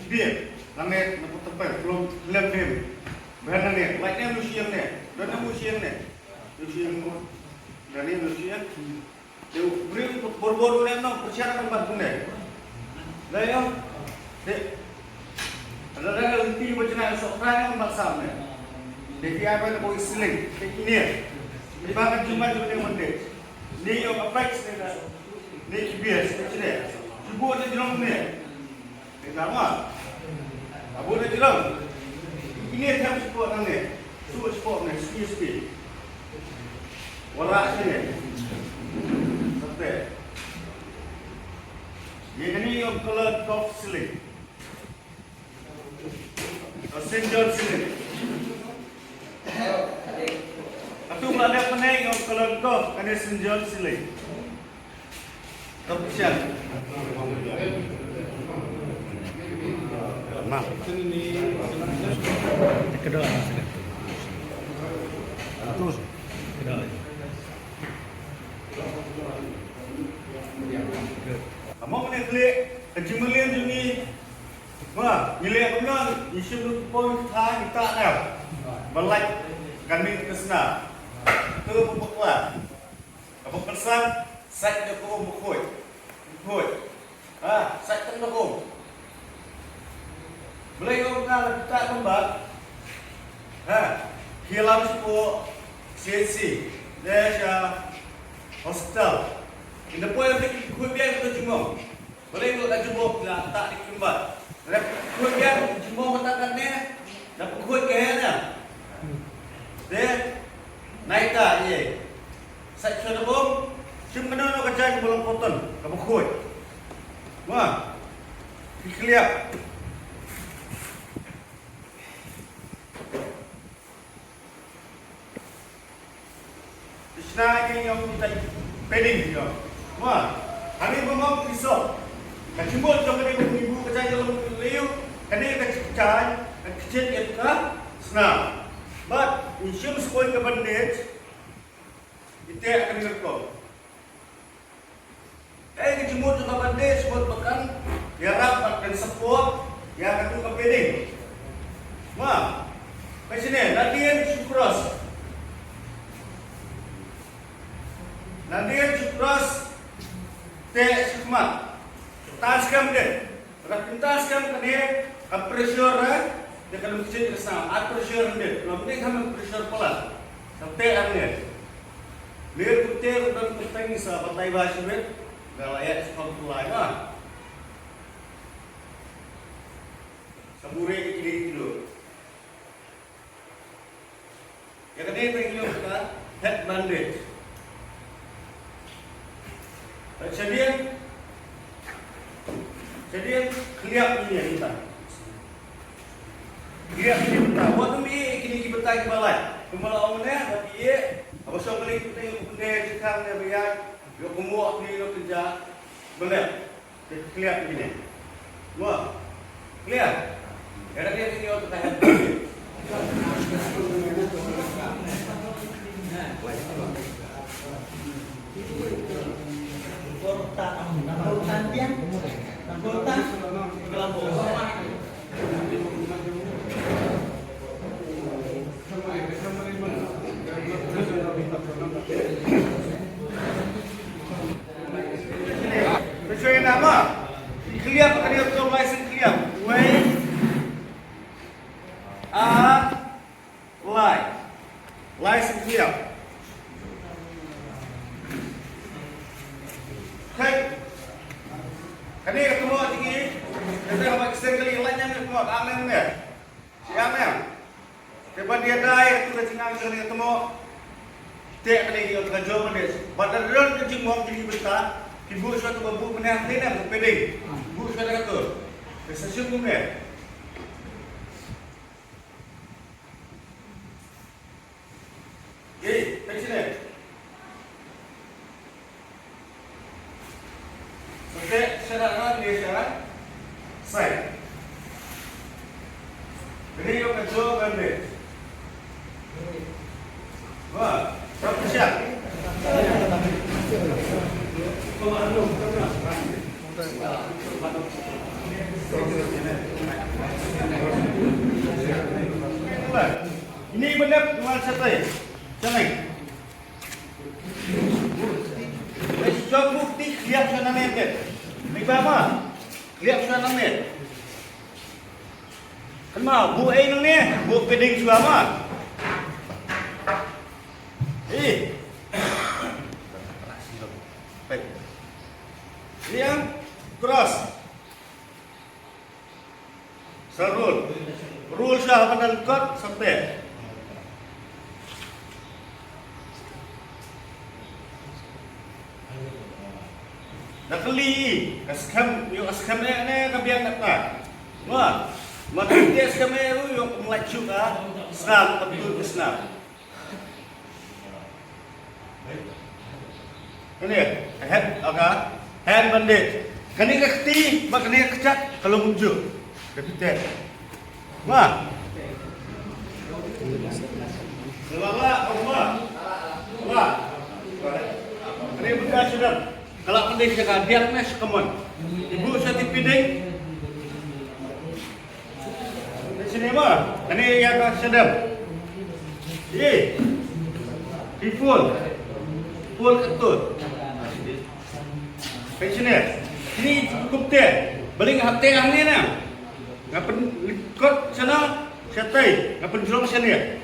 Sibir, langit nak tepat, belum lem. Berana ni, lightnya Lucian ni, dan Lucian ni, Lucian dan ni Lucian. Dia beri boru-boru ni, nak persiapan tempat pun ni. Dah ya, dek. Ada lenti macam mana sokran yang maksam ni. Dia apa nak bawa seling, ini. Di mana cuma juga yang mendek. Ni yang apa ni dah. Ni bias macam ni. Ibu ada jerom ni. Ni nama. Abu ada jerom. Ini yang support ni. Support ni, ski. Warak ni. Sampai. Yang ni yang color top ceiling. St. John ceiling. Atau ada penaik yang color top, ada St. John ceiling. Top siap. Nah. Kedua sudah. Terus. Kedua. Kamu mana klik kejumalian ni? Wah, nilai benar. Isu poin thai kita dah. Balai kami kesana. Tu pokoklah. Apa pesan? Saya dah bukuh. Saya tak bukuh. Beliau nak tak membak. Hilang sepuluh CNC. Dia hospital. Ini pun yang kuih biar kita jumpa. Boleh kita jumpa bila tak dikembat. Kuih biar jumpa matakan ni. Dapat kuih kaya. Dia naik tak ye. Saya sudah bom. Cuma nak kerja belum potong. Kamu kuih. Wah. Dikeliap. Nah, ini yang kita pending juga. Wah, hari memang pisau. Kacimut jangan ibu kerja dalam liu. Kini kecil, kecil itu senang. But insurance point ke bandage, itu akan berkau. Kacimut juga bandage buat makan, dia rapat dan support, yang akan ke pending. Wah, macam ni, latihan cross. Nanti cross tes semat taskam dia taskam kan dia pressure dia kalau mesti kesam pressure dia kalau dia kami pressure pelan sampai dia dia putih dan putih sahabat tai bahasa dia galaya sekolah lain sabure kiri dulu ya kan dia pengen kita head bandage. Jadi keliap ini kita. Keliap ini kita. Waktu ni kini kita tak balai. Kemala omnya, tapi ye, apa so beli kita yang benda cikang dia biar, yo kemuak ni yo kerja, boleh. Keliap ini. Wah, keliap. Ada dia ini yo tahan. Portan dia, portan kelambu. Sesuai nama, clear pakai dia tu license clear. When license clear. Kani ketemu tinggi, kita nak extend kali yang lainnya ni ketemu alam ni, siapa yang? Sebab dia dah itu kecingan kali ketemu, tak kali dia tengah jawab dia. Pada dalam kecing mau jadi berita, ibu suatu babu menang ni nak berpeding, ibu suatu kata, stasiun pun ni. Ye, macam ni. Syarat dia syarat saya. Ini yang kedua bandit. Wah, siapa siap? Komando. Ini benar cuma satu. Jangan. Coba bukti lihat sana net. Ni apa? Lihat sana net. Kenapa? Bu nang ni, bu peding suama. Baik. Yang cross. Serul. Rule sah pandang kot sampai. Nak keli, askam, yung askam ni kabiang nak tak. Wah, makin dia askam ni yung melaju ah, Islam betul Islam. Ini, hand bandit. Kani kekti, mak kani kecat kalau muncul. Repeat. Wah. Selamat Allah. Wah. Ini betul sudah. Kalau pendek cakap biar mes kemon. Ibu saya tipiding. Di sini mah, ini yang sedap. Full ketut. Pensioner. Ini cukup teh. Beli ngap teh ni na. Ngapen likot sana, setai. Ngapen jurong sana.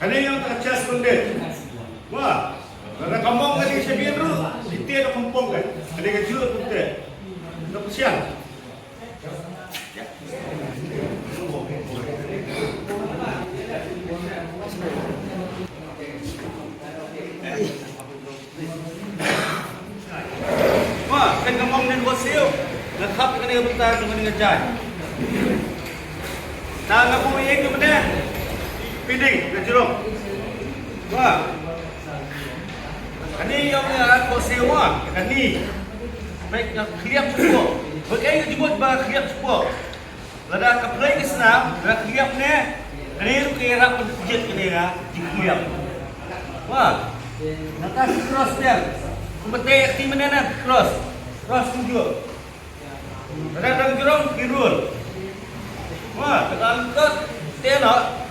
Ada yang tak cas kondek. Wah, ada kampung tadi saya biar dulu. Itu ada kampung kan. Ada kecil kondek. Tak siang. Wah, kan kampung dan bosio. Lekap kena bertahan dengan ngejai. Nah, ngapu yang ke mana? Piding, kejurung. Wah. Ini yang aku sewa. Ini. Baik, yang kliap semua. Bagaimana disebut bah kliap semua? Lada kaplay Islam, dah kliap ni. Ini tu kira penjit ni ya, dikliap. Wah. Nakasi cross dia. Kumete di mana nak cross? Cross tunjuk. Lada jurung kirul. Wah, terangkat dia nak.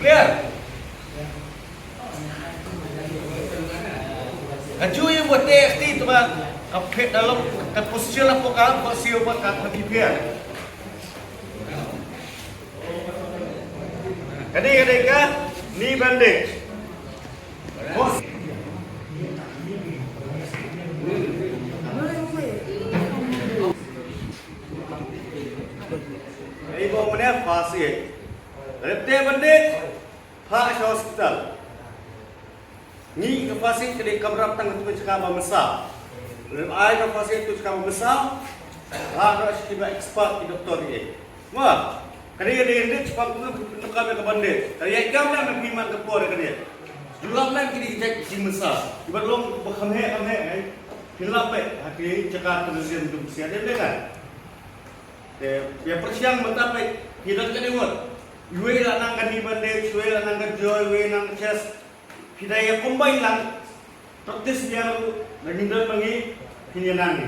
Clear. Aju yang buat TXT tu mah kapit dalam posisi lah pokal posisi buat kat prepare. Kadang-kadang ni bandage. Bos. Ibu mana fasih. Repte bandage. Pak hospital. Ni kapasiti kini kamera tang tu cakap besar. Ai kapasiti tu cakap besar. Ada setiap expert di doktor ni. Wah, kini dia cepat tu nak ke bandit. Tapi ikam lah nak piman ke por kini. Julang lah kini cek si besar. Ibarat long berkhamhe. Hilap hati cakap teruskan tu siapa dia kan? Dia persiang betapa hidup kini buat. Yue lah nang kani bandit, yue lah nang kerjoy, yue nang chest. Kita yang combine lang, praktis dia, naging pangi, hinyanan ni.